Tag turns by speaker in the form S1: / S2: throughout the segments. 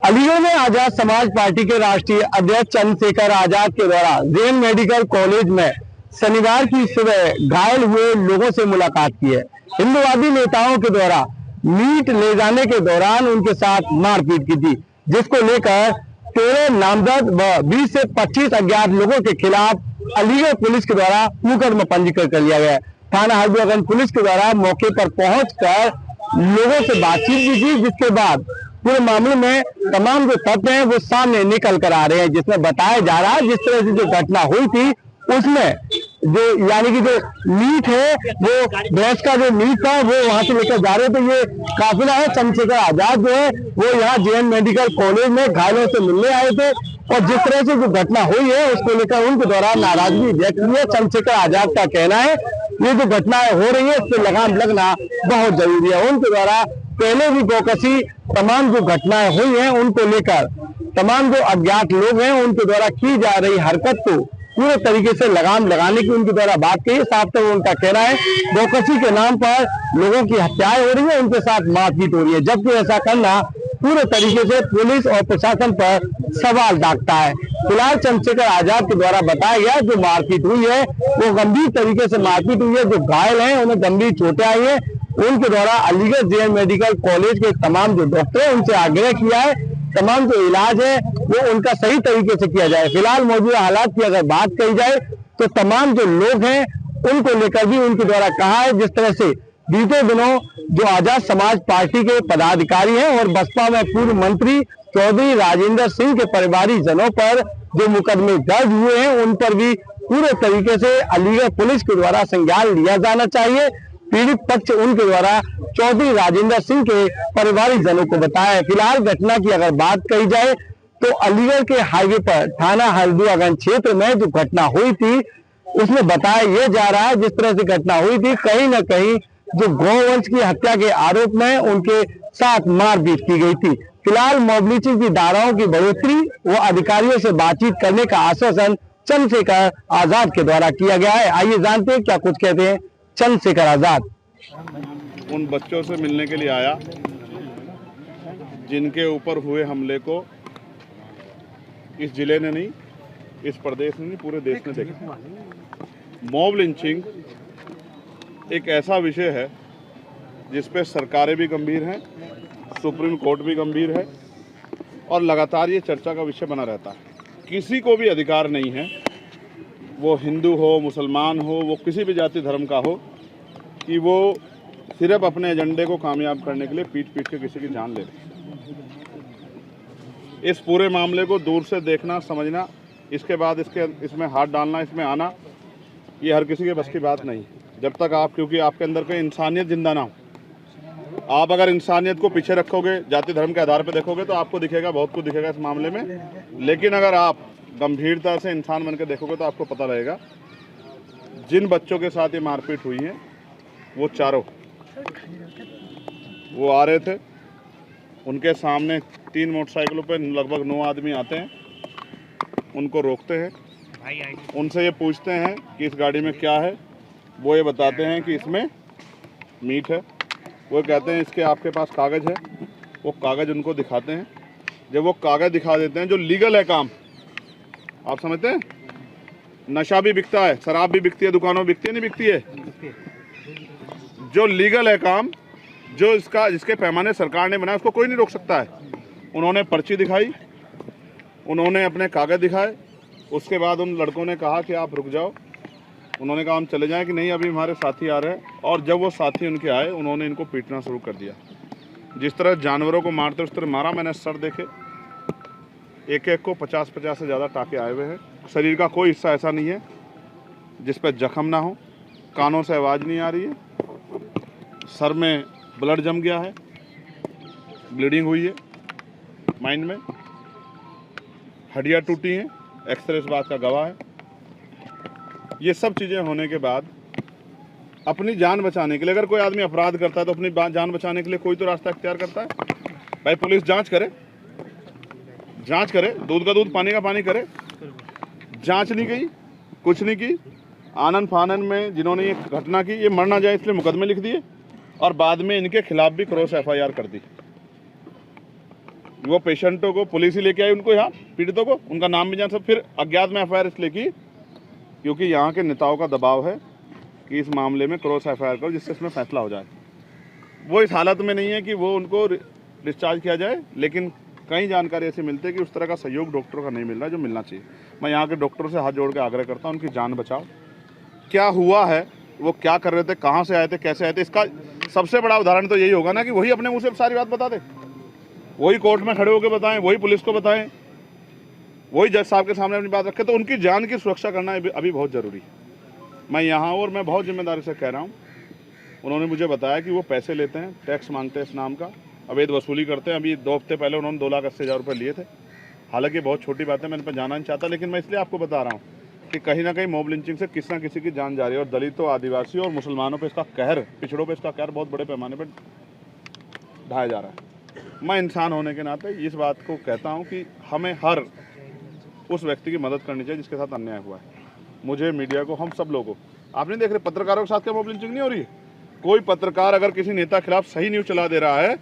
S1: अलीगढ़ में आजाद समाज पार्टी के राष्ट्रीय अध्यक्ष चंद्रशेखर आजाद के द्वारा जेएन मेडिकल कॉलेज में शनिवार की सुबह घायल हुए लोगों से मुलाकात की है। हिंदुवादी नेताओं के द्वारा मीट ले जाने के दौरान उनके साथ मारपीट की थी, जिसको लेकर 13 नामजद व 20 से 25 अज्ञात लोगों के खिलाफ अलीगढ़ पुलिस के द्वारा मुकदमा पंजीकृत कर लिया गया है। थाना हल्द्वागंज पुलिस के द्वारा मौके पर पहुंचकर लोगों से बातचीत भी की, जिसके बाद पूरे मामले में तमाम जो तथ्य हैं वो सामने निकल कर आ रहे हैं, जिसमें बताया जा रहा है जिस तरह से जो घटना हुई थी उसमें जो यानी कि जो मीट है वो भैंस का जो मीट था वो वहां से लेकर जा रहे थे। ये काफिला है चंद्रशेखर आजाद जो है वो यहाँ जेएन मेडिकल कॉलेज में घायलों से मिलने आए थे और जिस तरह से जो घटना हुई है उसको लेकर उनके द्वारा नाराजगी व्यक्त की है। चंद्रशेखर आजाद का कहना है ये जो घटनाएं हो रही है इस पर लगाम लगना बहुत जरूरी है। उनके द्वारा पहले भी गोकशी तमाम जो घटनाएं हुई हैं उनको लेकर तमाम जो अज्ञात लोग हैं उनके द्वारा की जा रही हरकत को पूरे तरीके से लगाम लगाने की उनके द्वारा बात की। साफ तौर उनका कहना है गोकशी के नाम पर लोगों की हत्याएं हो रही है, उनके साथ मारपीट हो रही है, जबकि ऐसा करना पूरे तरीके से पुलिस और प्रशासन पर सवाल दागता है। फिलहाल चंद्रशेखर आजाद के द्वारा बताया गया जो मारपीट हुई है वो गंभीर तरीके से मारपीट हुई है। जो घायल हैं उन्हें गंभीर चोटें आई है। उनके द्वारा अलीगढ़ जेएन मेडिकल कॉलेज के तमाम जो डॉक्टर हैं उनसे आग्रह किया है तमाम जो इलाज है वो उनका सही तरीके से किया जाए। फिलहाल मौजूदा हालात की अगर बात कही जाए तो तमाम जो लोग हैं उनको लेकर भी उनके द्वारा कहा है जिस तरह से बीते दिनों जो आजाद समाज पार्टी के पदाधिकारी हैं और बसपा में पूर्व मंत्री चौधरी राजेंद्र सिंह के परिवारिक जनों पर जो मुकदमे दर्ज हुए हैं उन पर भी पूरे तरीके से अलीगढ़ पुलिस के द्वारा संज्ञान लिया जाना चाहिए। पीड़ित पक्ष उनके द्वारा चौधरी राजेंद्र सिंह के परिवारिक जनों को बताया है। फिलहाल घटना की अगर बात कही जाए तो अलीगढ़ के हाईवे पर थाना हल्द्वागंज क्षेत्र में जो घटना हुई थी उसमें बताया यह जा रहा है जिस तरह से घटना हुई थी कहीं न कहीं जो गौवंश की हत्या के आरोप में उनके साथ मारपीट की गई थी। फिलहाल मोबिलिटी की धाराओं की बढ़ोतरी व अधिकारियों से बातचीत करने का आश्वासन चंद्रशेखर आजाद के द्वारा किया गया है। आइए जानते हैं क्या कुछ कहते हैं चंद्रशेखर आजाद।
S2: उन बच्चों से मिलने के लिए आया जिनके ऊपर हुए हमले को इस जिले ने नहीं, इस प्रदेश ने नहीं, पूरे देश ने देखा। मॉब लिंचिंग एक ऐसा विषय है जिस पे सरकारें भी गंभीर हैं, सुप्रीम कोर्ट भी गंभीर है और लगातार ये चर्चा का विषय बना रहता है। किसी को भी अधिकार नहीं है, वो हिंदू हो, मुसलमान हो, वो किसी भी जाति धर्म का हो, कि वो सिर्फ अपने एजेंडे को कामयाब करने के लिए पीट पीट के किसी की जान ले ले। इस पूरे मामले को दूर से देखना, समझना, इसके बाद इसमें हाथ डालना, इसमें आना, ये हर किसी के बस की बात नहीं। जब तक आप, क्योंकि आपके अंदर कोई इंसानियत जिंदा ना हो, आप अगर इंसानियत को पीछे रखोगे, जाति धर्म के आधार पर देखोगे तो आपको दिखेगा, बहुत कुछ दिखेगा इस मामले में। लेकिन अगर आप गंभीरता से इंसान बन के देखोगे तो आपको पता रहेगा जिन बच्चों के साथ ये मारपीट हुई है वो चारों वो आ रहे थे, उनके सामने 3 मोटरसाइकिलों पे लगभग 9 आदमी आते हैं, उनको रोकते हैं, उनसे ये पूछते हैं कि इस गाड़ी में क्या है। वो ये बताते हैं कि इसमें मीट है। वो कहते हैं इसके आपके पास कागज़ है। वो कागज़ उनको दिखाते हैं। जब वो कागज़ दिखा देते हैं जो लीगल है काम, आप समझते हैं, नशा भी बिकता है, शराब भी बिकती है, दुकानों में बिकती है, नहीं बिकती है, जो लीगल है काम, जो जिसके पैमाने सरकार ने बनाया उसको कोई नहीं रोक सकता है। उन्होंने पर्ची दिखाई, उन्होंने अपने कागज़ दिखाए। उसके बाद उन लड़कों ने कहा कि आप रुक जाओ। उन्होंने कहा हम चले जाएं कि नहीं, अभी हमारे साथी आ रहे हैं। और जब वो साथी उनके आए उन्होंने इनको पीटना शुरू कर दिया। जिस तरह जानवरों को मारते उस तरह मारा। मैंने सर देखे, एक एक को 50-50 से ज़्यादा टाँके आए हुए हैं। शरीर का कोई हिस्सा ऐसा नहीं है जिस पर जख्म ना हो। कानों से आवाज़ नहीं आ रही है, सर में ब्लड जम गया है, ब्लीडिंग हुई है, माइंड में हड्डियाँ टूटी हैं, एक्सरे इस बात का गवाह है। ये सब चीज़ें होने के बाद अपनी जान बचाने के लिए अगर कोई आदमी अपराध करता है तो अपनी जान बचाने के लिए कोई तो रास्ता इख्तियार करता है। भाई पुलिस जांच करे, दूध का दूध, पानी का पानी करे। जांच नहीं की, कुछ नहीं की। आनन फानन में जिन्होंने ये घटना की, ये मर ना जाए इसलिए मुकदमे लिख दिए और बाद में इनके खिलाफ भी क्रॉस FIR कर दी। वो पेशेंटों को पुलिस ही लेके आई, उनको यहाँ पीड़ितों को, उनका नाम भी जान सब। फिर अज्ञात में एफआईआर इसलिए की क्योंकि यहाँ के नेताओं का दबाव है कि इस मामले में क्रॉस एफआईआर करो जिससे इसमें फैसला हो जाए। वो इस हालत में नहीं है कि वो उनको डिस्चार्ज किया जाए, लेकिन कई जानकारी ऐसी मिलती है कि उस तरह का सहयोग डॉक्टरों का नहीं मिल रहा जो मिलना चाहिए। मैं यहाँ के डॉक्टरों से हाथ जोड़ के आग्रह करता हूँ उनकी जान बचाओ। क्या हुआ है, वो क्या कर रहे थे, कहाँ से आए थे, कैसे आए थे, इसका सबसे बड़ा उदाहरण तो यही होगा ना कि वही अपने मुँह से सारी बात बता दे, वही कोर्ट में खड़े होकर बताएं, वही पुलिस को बताएं, वही जज साहब के सामने अपनी बात रखें। तो उनकी जान की सुरक्षा करना अभी बहुत ज़रूरी है। मैं यहाँ और मैं बहुत जिम्मेदारी से कह रहा हूँ, उन्होंने मुझे बताया कि वो पैसे लेते हैं, टैक्स मांगते हैं इस नाम का, अवैध वसूली करते हैं। अभी 2 हफ्ते पहले उन्होंने 2,80,000 रुपये लिए थे। हालांकि बहुत छोटी बात है, मैं इन पर जाना नहीं चाहता, लेकिन मैं इसलिए आपको बता रहा हूँ कि कहीं ना कहीं मॉब लिंचिंग से किसी न किसी की जान जा रही है। और दलितों, आदिवासियों और मुसलमानों पर इसका कहर, पिछड़ों पर इसका कहर बहुत बड़े पैमाने पर ढाया जा रहा है। मैं इंसान होने के नाते इस बात को कहता हूँ कि हमें हर उस व्यक्ति की मदद करनी चाहिए जिसके साथ अन्याय हुआ है। मुझे, मीडिया को, हम सब लोगों, आप नहीं देख रहे पत्रकारों के साथ क्या मॉब लिंचिंग नहीं हो रही है? कोई पत्रकार अगर किसी नेता खिलाफ सही न्यूज़ चला दे रहा है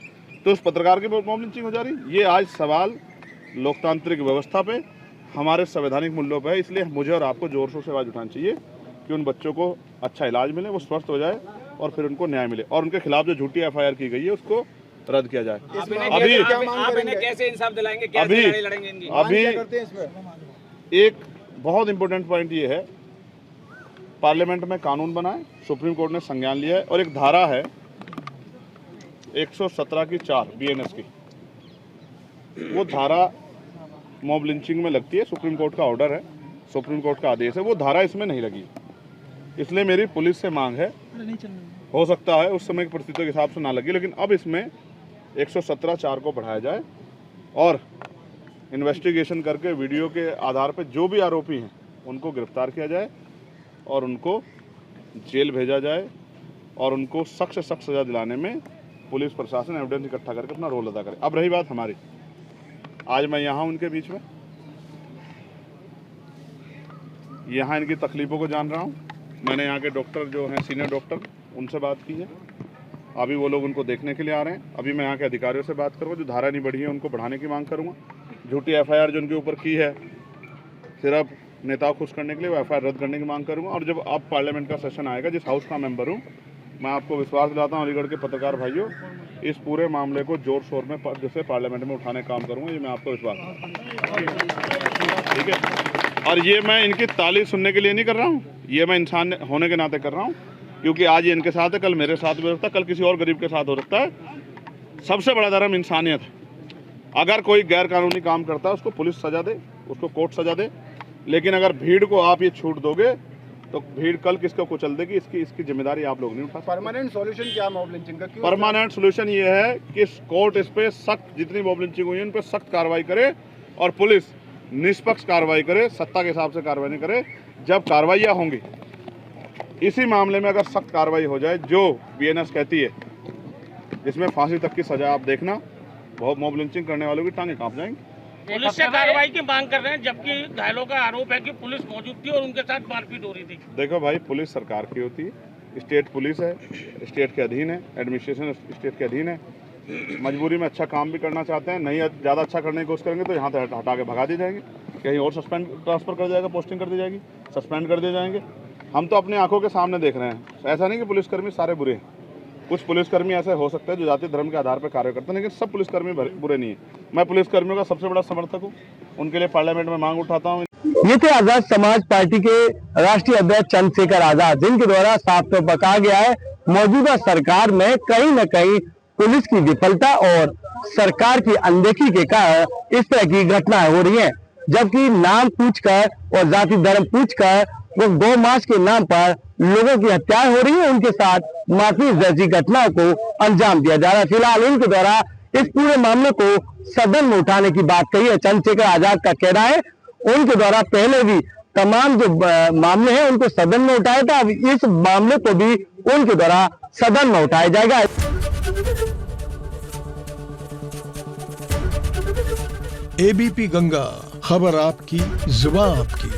S2: तो उस पत्रकार की मॉब लिंचिंग हो जा रही है। ये आज सवाल लोकतांत्रिक व्यवस्था पे, हमारे संवैधानिक मूल्यों पर है। इसलिए मुझे और आपको जोर शोर से आवाज़ उठानी चाहिए कि उन बच्चों को अच्छा इलाज मिले, वो स्वस्थ हो जाए और फिर उनको न्याय मिले, और उनके खिलाफ जो झूठी एफआईआर की गई है उसको रद्द किया जाए।
S3: अभी कैसे इंसाफ दिलाएंगे, कैसे लड़ाई लड़ेंगे इनकी?
S2: अभी एक बहुत इंपॉर्टेंट पॉइंट ये है, पार्लियामेंट में कानून बना है, सुप्रीम कोर्ट ने संज्ञान लिया है, और एक धारा है 117 की 4 बीएनएस की, वो धारा मॉब लिंचिंग में लगती है। सुप्रीम कोर्ट का ऑर्डर है, सुप्रीम कोर्ट का आदेश है, वो धारा इसमें नहीं लगी। इसलिए मेरी पुलिस से मांग है, हो सकता है उस समय की परिस्थितियों के हिसाब से ना लगी, लेकिन अब इसमें 117(4) को बढ़ाया जाए और इन्वेस्टिगेशन करके वीडियो के आधार पर जो भी आरोपी हैं उनको गिरफ्तार किया जाए और उनको जेल भेजा जाए, और उनको सख्त से सख्त सज़ा दिलाने में पुलिस प्रशासन एविडेंस इकट्ठा करके अपना रोल अदा करे। अब रही बात हमारी, आज मैं यहाँ उनके बीच में, यहाँ इनकी तकलीफ़ों को जान रहा हूँ। मैंने यहाँ के डॉक्टर जो हैं, सीनियर डॉक्टर, उनसे बात की है। अभी वो लोग उनको देखने के लिए आ रहे हैं। अभी मैं यहाँ के अधिकारियों से बात करूँगा, जो धारा नहीं बढ़ी है उनको बढ़ाने की मांग करूँगा। झूठी एफआईआर जो उनके ऊपर की है सिर्फ नेताओं खुश करने के लिए, वो एफआईआर रद्द करने की मांग करूँगा। और जब अब पार्लियामेंट का सेशन आएगा, जिस हाउस का मेंबर हूँ, मैं आपको विश्वास दिलाता हूँ अलीगढ़ के पत्रकार भाइयों, इस पूरे मामले को जोर शोर में जैसे पार्लियामेंट में उठाने का काम करूँगा, ये मैं आपको विश्वास, ठीक है। और ये मैं इनकी तारीफ सुनने के लिए नहीं कर रहा हूँ, ये मैं इंसान होने के नाते कर रहा हूँ, क्योंकि आज ये इनके साथ है, कल मेरे साथ भी हो सकता है, कल किसी और गरीब के साथ हो सकता है। सबसे बड़ा धर्म इंसानियत है। अगर कोई गैर कानूनी काम करता है उसको पुलिस सजा दे, उसको कोर्ट सजा दे, लेकिन अगर भीड़ को आप ये छूट दोगे तो भीड़ कल किसको कुचल देगी, इसकी जिम्मेदारी आप लोग नहीं उठा।
S4: परमानेंट सॉल्यूशन क्या मॉब लिंचिंग का?
S2: परमानेंट सॉल्यूशन ये है कि कोर्ट इस पे सख्त, जितनी मॉब लिंचिंग हुई है उन पर सख्त कार्रवाई करे, और पुलिस निष्पक्ष कार्रवाई करे, सत्ता के हिसाब से कार्रवाई नहीं करे। जब कार्रवाइयाँ होंगी इसी मामले में, अगर सख्त कार्रवाई हो जाए जो बीएनएस कहती है, जिसमें फांसी तक की सजा, आप देखना बहुत मॉब लिंचिंग करने वालों की टांगें कांप जाएंगी।
S3: पुलिस से कार्रवाई की मांग कर रहे हैं, जबकि घायलों का आरोप है कि पुलिस मौजूद थी और उनके साथ मारपीट हो रही थी।
S2: देखो भाई, पुलिस सरकार की होती है, स्टेट पुलिस है, स्टेट के अधीन है, एडमिनिस्ट्रेशन स्टेट के अधीन है। मजबूरी में अच्छा काम भी करना चाहते हैं, नहीं ज़्यादा अच्छा करने की कोशिश करेंगे तो यहाँ से हटा के भगा दी जाएंगे, कहीं और सस्पेंड ट्रांसफ़र कर जाएगा, पोस्टिंग कर दी जाएगी, सस्पेंड कर दिए जाएंगे। हम तो अपनी आंखों के सामने देख रहे हैं। ऐसा नहीं कि पुलिसकर्मी सारे बुरे हैं, कुछ पुलिसकर्मी ऐसे हो सकते हैं जो जाति धर्म के आधार पर कार्य करते हैं, लेकिन सब पुलिसकर्मी बुरे नहीं है। मैं पुलिसकर्मियों का सबसे बड़ा समर्थक हूँ, उनके लिए पार्लियामेंट में मांग उठाता हूँ।
S1: ये थे आजाद समाज पार्टी के राष्ट्रीय अध्यक्ष चंद्रशेखर आजाद, जिनके द्वारा साफ तौर पर कहा गया है मौजूदा सरकार में कहीं न कहीं पुलिस की विफलता और सरकार की अनदेखी के कारण इस तरह की घटनाएं हो रही हैं। जबकि नाम पूछकर और जाति धर्म पूछकर वो गौ मास के नाम पर लोगों की हत्याएं हो रही है, उनके साथ मारपीट जैसी घटनाओं को अंजाम दिया जा रहा है। फिलहाल इनके द्वारा इस पूरे मामले को सदन में उठाने की बात कही है। चंद्रशेखर आजाद का कहना है उनके द्वारा पहले भी तमाम जो मामले हैं उनको सदन में उठाया था, अब इस मामले को भी उनके द्वारा सदन में उठाया जाएगा।
S5: एबीपी गंगा, खबर आपकी, जुबान आपकी।